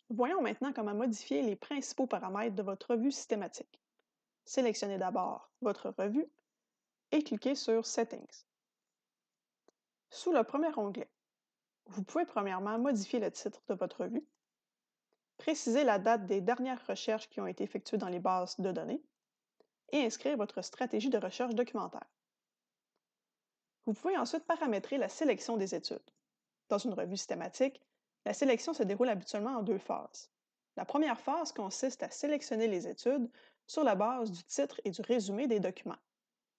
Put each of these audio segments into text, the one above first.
Voyons maintenant comment modifier les principaux paramètres de votre revue systématique. Sélectionnez d'abord votre revue et cliquez sur Settings. Sous le premier onglet, vous pouvez premièrement modifier le titre de votre revue, préciser la date des dernières recherches qui ont été effectuées dans les bases de données et inscrire votre stratégie de recherche documentaire. Vous pouvez ensuite paramétrer la sélection des études. Dans une revue systématique, la sélection se déroule habituellement en deux phases. La première phase consiste à sélectionner les études sur la base du titre et du résumé des documents.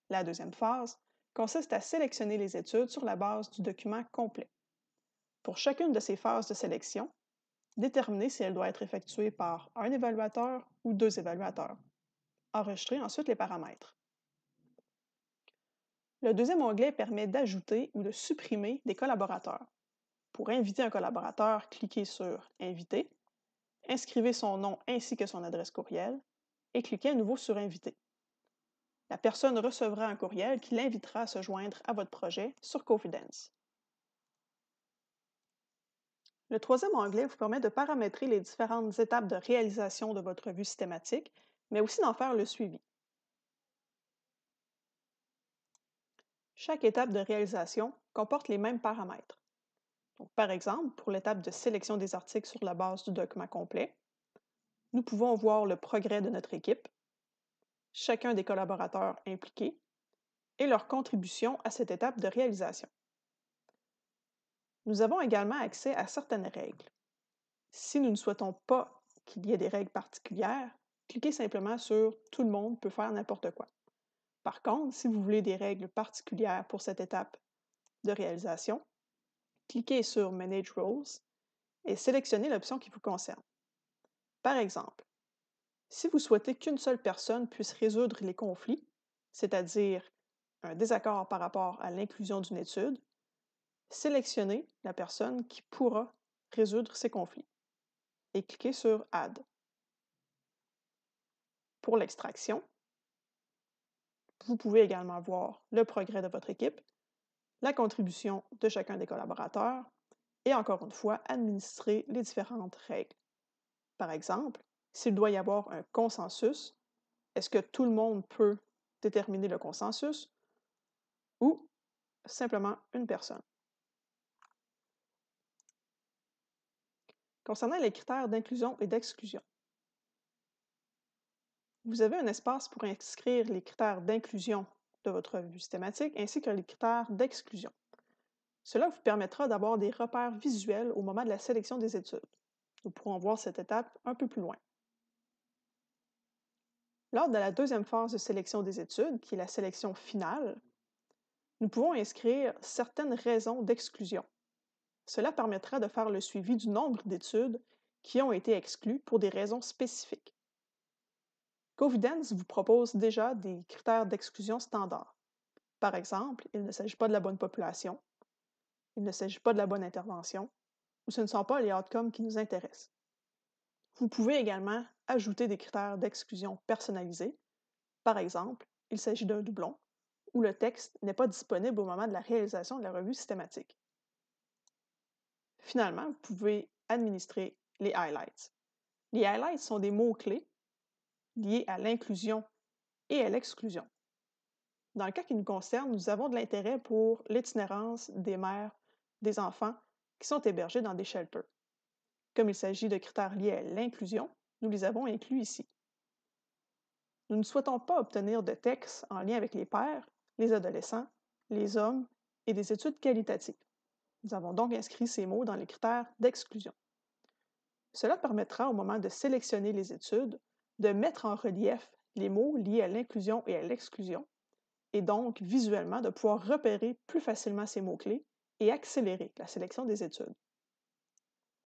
La deuxième phase consiste à sélectionner les études sur la base du document complet. Pour chacune de ces phases de sélection, déterminez si elle doit être effectuée par un évaluateur ou deux évaluateurs. Enregistrez ensuite les paramètres. Le deuxième onglet permet d'ajouter ou de supprimer des collaborateurs. Pour inviter un collaborateur, cliquez sur Inviter, inscrivez son nom ainsi que son adresse courriel et cliquez à nouveau sur Inviter. La personne recevra un courriel qui l'invitera à se joindre à votre projet sur Confidence. Le troisième onglet vous permet de paramétrer les différentes étapes de réalisation de votre revue systématique, mais aussi d'en faire le suivi. Chaque étape de réalisation comporte les mêmes paramètres. Donc, par exemple, pour l'étape de sélection des articles sur la base du document complet, nous pouvons voir le progrès de notre équipe, chacun des collaborateurs impliqués et leur contribution à cette étape de réalisation. Nous avons également accès à certaines règles. Si nous ne souhaitons pas qu'il y ait des règles particulières, cliquez simplement sur Tout le monde peut faire n'importe quoi. Par contre, si vous voulez des règles particulières pour cette étape de réalisation, cliquez sur Manage Rules et sélectionnez l'option qui vous concerne. Par exemple, si vous souhaitez qu'une seule personne puisse résoudre les conflits, c'est-à-dire un désaccord par rapport à l'inclusion d'une étude, sélectionnez la personne qui pourra résoudre ces conflits et cliquez sur Add. Pour l'extraction, vous pouvez également voir le progrès de votre équipe, la contribution de chacun des collaborateurs et encore une fois, administrer les différentes règles. Par exemple, s'il doit y avoir un consensus, est-ce que tout le monde peut déterminer le consensus ou simplement une personne? Concernant les critères d'inclusion et d'exclusion, vous avez un espace pour inscrire les critères d'inclusion de votre revue systématique ainsi que les critères d'exclusion. Cela vous permettra d'avoir des repères visuels au moment de la sélection des études. Nous pourrons voir cette étape un peu plus loin. Lors de la deuxième phase de sélection des études, qui est la sélection finale, nous pouvons inscrire certaines raisons d'exclusion. Cela permettra de faire le suivi du nombre d'études qui ont été exclues pour des raisons spécifiques. Covidence vous propose déjà des critères d'exclusion standards. Par exemple, il ne s'agit pas de la bonne population, il ne s'agit pas de la bonne intervention, ou ce ne sont pas les outcomes qui nous intéressent. Vous pouvez également ajouter des critères d'exclusion personnalisés. Par exemple, il s'agit d'un doublon ou le texte n'est pas disponible au moment de la réalisation de la revue systématique. Finalement, vous pouvez administrer les highlights. Les highlights sont des mots-clés liés à l'inclusion et à l'exclusion. Dans le cas qui nous concerne, nous avons de l'intérêt pour l'itinérance des mères des enfants qui sont hébergés dans des shelters. Comme il s'agit de critères liés à l'inclusion, nous les avons inclus ici. Nous ne souhaitons pas obtenir de textes en lien avec les pères, les adolescents, les hommes et des études qualitatives. Nous avons donc inscrit ces mots dans les critères d'exclusion. Cela permettra, au moment de sélectionner les études, de mettre en relief les mots liés à l'inclusion et à l'exclusion, et donc visuellement de pouvoir repérer plus facilement ces mots-clés et accélérer la sélection des études.